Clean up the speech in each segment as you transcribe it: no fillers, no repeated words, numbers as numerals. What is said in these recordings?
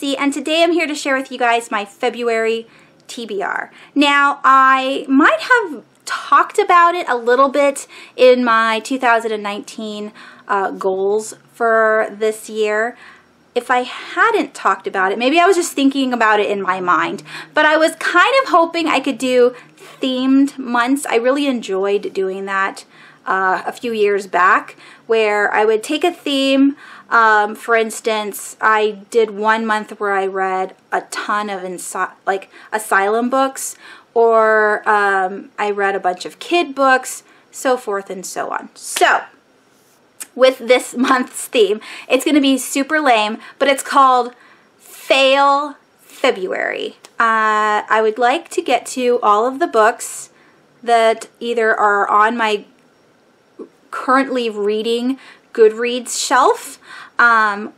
Lindsey, and today I'm here to share with you guys my February TBR. Now, I might have talked about it a little bit in my 2019 goals for this year. If I hadn't talked about it, maybe I was just thinking about it in my mind, but I was kind of hoping I could do themed months. I really enjoyed doing that a few years back, where I would take a theme. For instance, I did one month where I read a ton of asylum books, or I read a bunch of kid books, so forth and so on. So with this month's theme, it's going to be super lame, but it's called Fail February. I would like to get to all of the books that either are on my currently reading Goodreads shelf,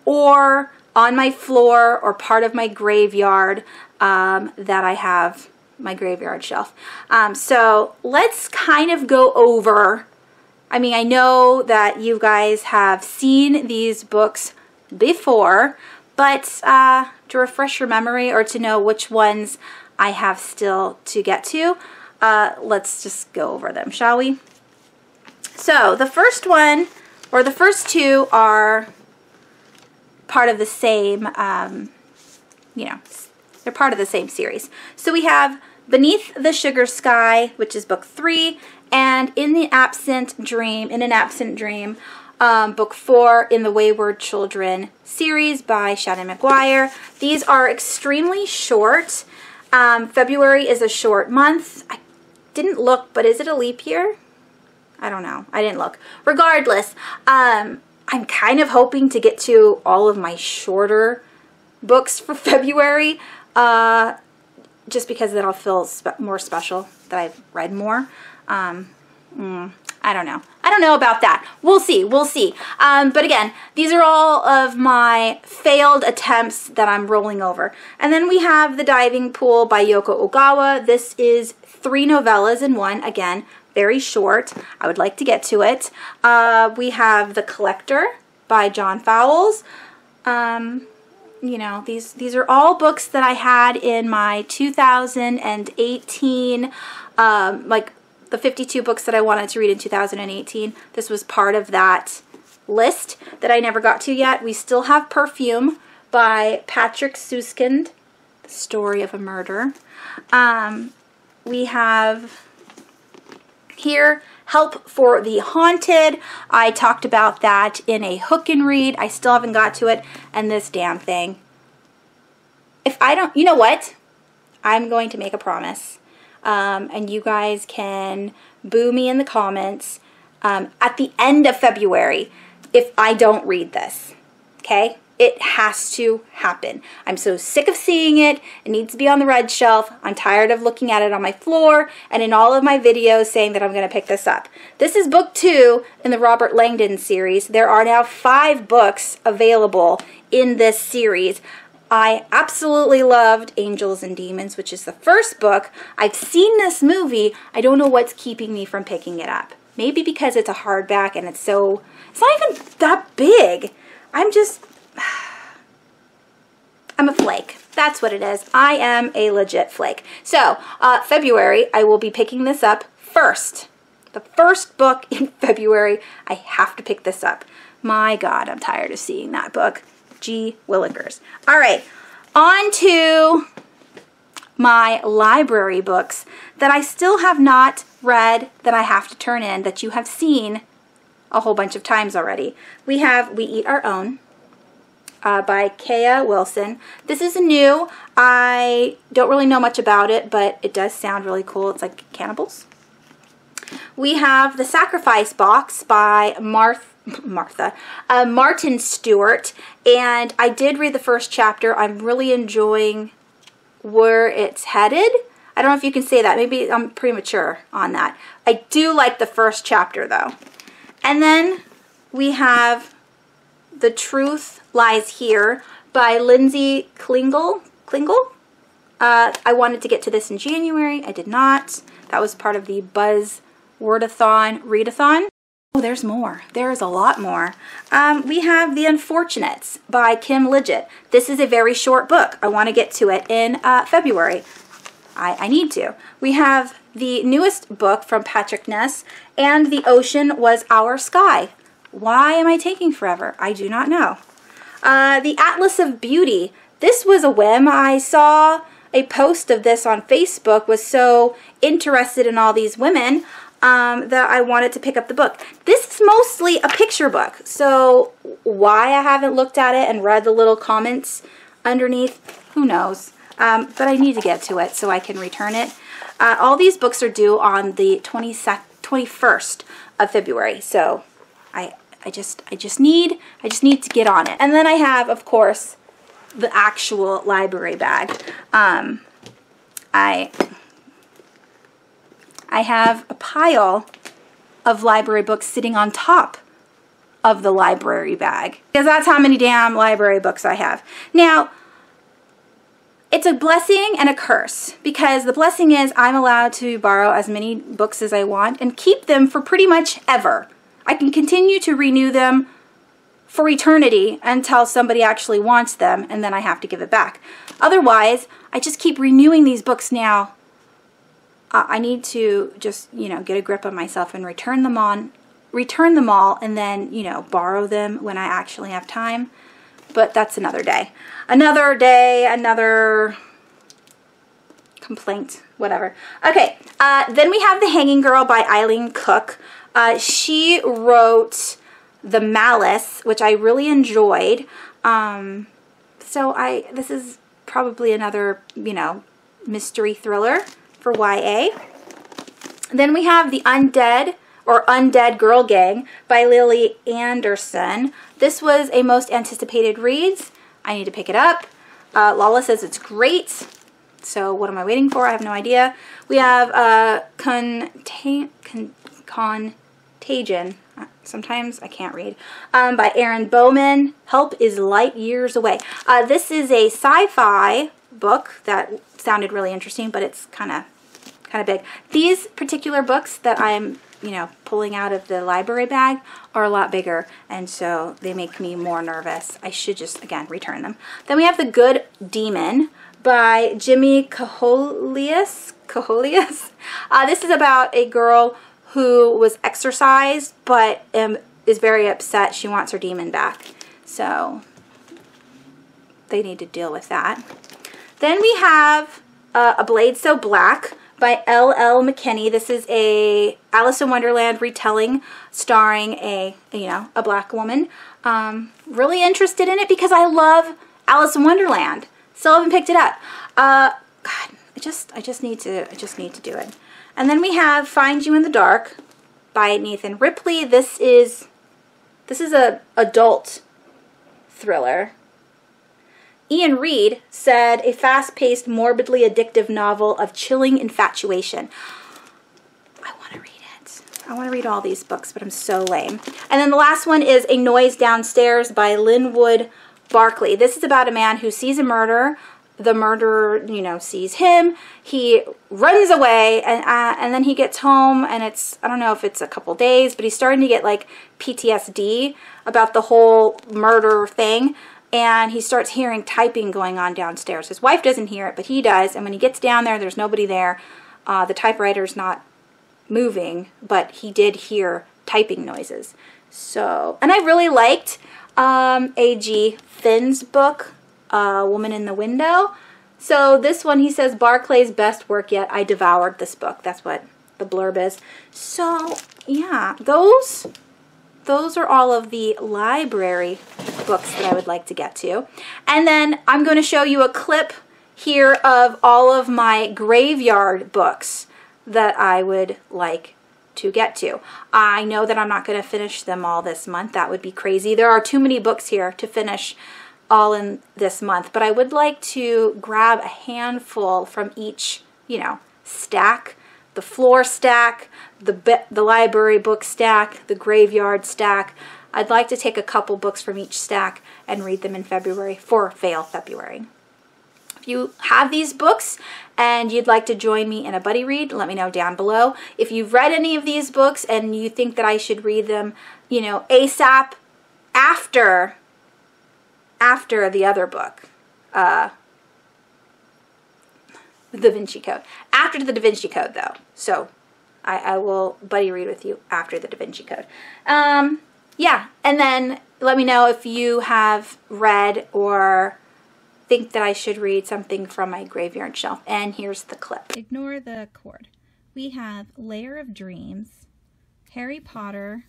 or on my floor or part of my graveyard that I have my graveyard shelf. So let's kind of go over, I mean, I know that you guys have seen these books before, but to refresh your memory or to know which ones I have still to get to, let's just go over them, shall we? So the first one, or the first two, are part of the same, you know, they're part of the same series. So we have Beneath the Sugar Sky, which is book 3, and In an Absent Dream, book 4 in the Wayward Children series by Shannon McGuire. These are extremely short. February is a short month. I didn't look, but is it a leap year? I don't know. I didn't look. Regardless, I'm kind of hoping to get to all of my shorter books for February, just because then I'll feel more special that I've read more. I don't know. I don't know about that. We'll see. We'll see. But again, these are all of my failed attempts that I'm rolling over. And then we have The Diving Pool by Yoko Ogawa. This is 3 novellas in one. Again, very short. I would like to get to it. We have The Collector by John Fowles. You know, these are all books that I had in my 2018, like the 52 books that I wanted to read in 2018. This was part of that list that I never got to yet. We still have Perfume by Patrick Suskind, The Story of a Murder. We have here Help for the Haunted. I talked about that in a hook and read. I still haven't got to it. And this damn thing. If I don't, you know what? I'm going to make a promise. And you guys can boo me in the comments at the end of February if I don't read this. Okay? It has to happen. I'm so sick of seeing it. It needs to be on the red shelf. I'm tired of looking at it on my floor and in all of my videos saying that I'm going to pick this up. This is book 2 in the Robert Langdon series. There are now 5 books available in this series. I absolutely loved Angels and Demons, which is the first book. I've seen this movie. I don't know what's keeping me from picking it up. Maybe because it's a hardback and it's not even that big. I'm a flake. That's what it is. I am a legit flake. So, February, I will be picking this up first. The first book in February, I have to pick this up. My God, I'm tired of seeing that book. Gee Willikers. All right, on to my library books that I still have not read, that I have to turn in, that you have seen a whole bunch of times already. We have We Eat Our Own by Kaya Wilson. This is new. I don't really know much about it, but it does sound really cool. It's like cannibals. We have The Sacrifice Box by Martin Stewart, and I did read the first chapter. I'm really enjoying where it's headed. I don't know if you can say that. Maybe I'm premature on that. I do like the first chapter though. And then we have The Truth Lies Here by Lindsey Klingele. I wanted to get to this in January. I did not. That was part of the Buzz Wordathon Readathon. Oh, there's more. There's a lot more. We have The Unfortunates by Kim Liggett. This is a very short book. I want to get to it in February. I need to. We have the newest book from Patrick Ness, And the Ocean Was Our Sky. Why am I taking forever? I do not know. The Atlas of Beauty. This was a whim. I saw a post of this on Facebook, was so interested in all these women that I wanted to pick up the book. This is mostly a picture book, so why I haven't looked at it and read the little comments underneath, who knows. But I need to get to it so I can return it. All these books are due on the 21st of February, so I just need to get on it. And then I have, of course, the actual library bag. I have a pile of library books sitting on top of the library bag, because that's how many damn library books I have. Now, it's a blessing and a curse, because the blessing is I'm allowed to borrow as many books as I want and keep them for pretty much ever. I can continue to renew them for eternity until somebody actually wants them, and then I have to give it back. Otherwise, I just keep renewing these books now. I need to just, you know, get a grip on myself and return them all, and then, you know, borrow them when I actually have time. But that's another day. Another day, another complaint, whatever. Okay, then we have The Hanging Girl by Eileen Cook. She wrote The Malice, which I really enjoyed. This is probably another, you know, mystery thriller for YA. Then we have The Undead Girl Gang by Lily Anderson. This was a most anticipated reads. I need to pick it up. Lala says it's great. So what am I waiting for? I have no idea. We have Contagion. Sometimes I can't read. By Erin Bowman. Help is light years away. This is a sci-fi book that sounded really interesting, but it's kind of big. These particular books that I'm, you know, pulling out of the library bag are a lot bigger, and so they make me more nervous. I should just, again, return them. Then we have The Good Demon by Jimmy Kaholius. This is about a girl who was exorcised, but is very upset. She wants her demon back. So they need to deal with that. Then we have A Blade So Black by L.L. McKinney. This is a Alice in Wonderland retelling starring a black woman. Really interested in it because I love Alice in Wonderland. Still haven't picked it up. God, I just need to do it. And then we have Find You in the Dark by Nathan Ripley. This is a adult thriller. Ian Reid said, a fast-paced, morbidly addictive novel of chilling infatuation. I want to read it. I want to read all these books, but I'm so lame. And then the last one is A Noise Downstairs by Linwood Barkley. This is about a man who sees a murder. The murderer, you know, sees him. He runs away, and then he gets home, and it's, I don't know if it's a couple days, but he's starting to get like PTSD about the whole murder thing. And he starts hearing typing going on downstairs. His wife doesn't hear it, but he does. And when he gets down there, there's nobody there. The typewriter's not moving, but he did hear typing noises. So, and I really liked A.G. Finn's book, Woman in the Window. So this one, he says, Barclay's best work yet. I devoured this book. That's what the blurb is. So, yeah, those are all of the library books that I would like to get to. And then I'm going to show you a clip here of all of my graveyard books that I would like to get to. I know that I'm not going to finish them all this month. That would be crazy. There are too many books here to finish all in this month, but I would like to grab a handful from each, you know, stack. The floor stack, the library book stack, the graveyard stack. I'd like to take a couple books from each stack and read them in February for Fail February. If if you have these books and you'd like to join me in a buddy read, let me know down below. If you've read any of these books and you think that I should read them, you know, ASAP after the other book, the Divinci Code. After the Divinci Code, though. So I will buddy read with you after the Divinci Code. Yeah, and then let me know if you have read or think that I should read something from my graveyard shelf. And here's the clip. Ignore the cord. We have Layer of Dreams, Harry Potter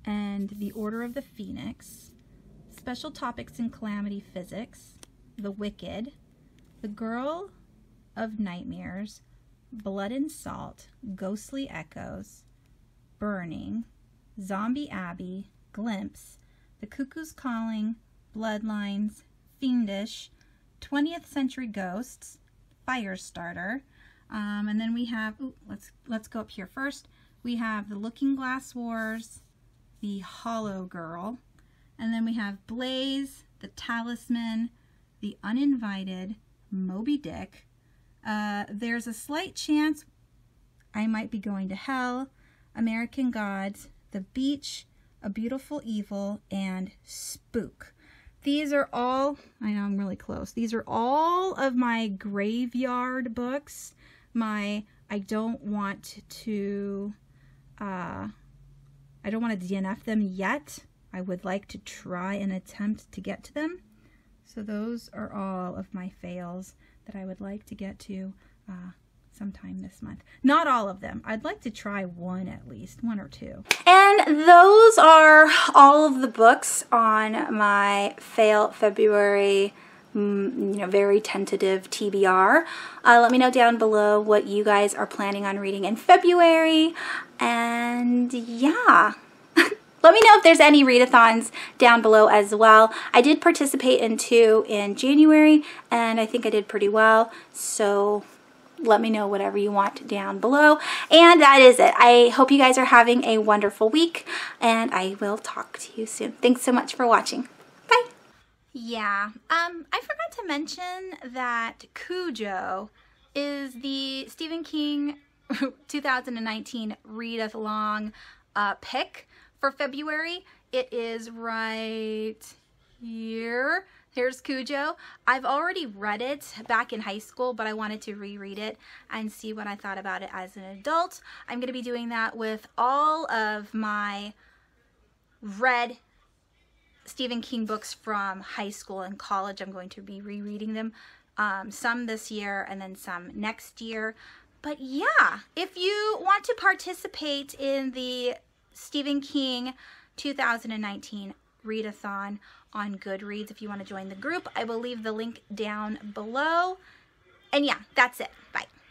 and the Order of the Phoenix, Special Topics in Calamity Physics, The Wicked, The Girl of Nightmares, Blood and Salt, Ghostly Echoes, Burning, Zombie Abbey, Glimpse, The Cuckoo's Calling, Bloodlines, Fiendish, 20th Century Ghosts, Firestarter, and then we have, let's go up here first. We have The Looking Glass Wars, The Hollow Girl, and then we have Blaze, The Talisman, The Uninvited, Moby Dick, There's a Slight Chance I Might Be Going to Hell, American Gods, The Beach, A Beautiful Evil, and Spook. These are all, I know I'm really close, these are all of my graveyard books. I don't want to DNF them yet. I would like to try and attempt to get to them. So those are all of my fails that I would like to get to sometime this month. Not all of them. I'd like to try one at least, one or two. And those are all of the books on my Fail February, very tentative TBR. Let me know down below what you guys are planning on reading in February. And yeah. Let me know if there's any readathons down below as well. I did participate in 2 in January, and I think I did pretty well. So let me know whatever you want down below. And that is it. I hope you guys are having a wonderful week, and I will talk to you soon. Thanks so much for watching. Bye. Yeah, I forgot to mention that Cujo is the Stephen King 2019 read-along pick for February. It is right here. Here's Cujo. I've already read it back in high school, but I wanted to reread it and see what I thought about it as an adult. I'm going to be doing that with all of my read Stephen King books from high school and college. I'm going to be rereading them, some this year and then some next year. But yeah, if you want to participate in the Stephen King 2019 readathon on Goodreads, if you want to join the group, I will leave the link down below. And yeah, that's it. Bye.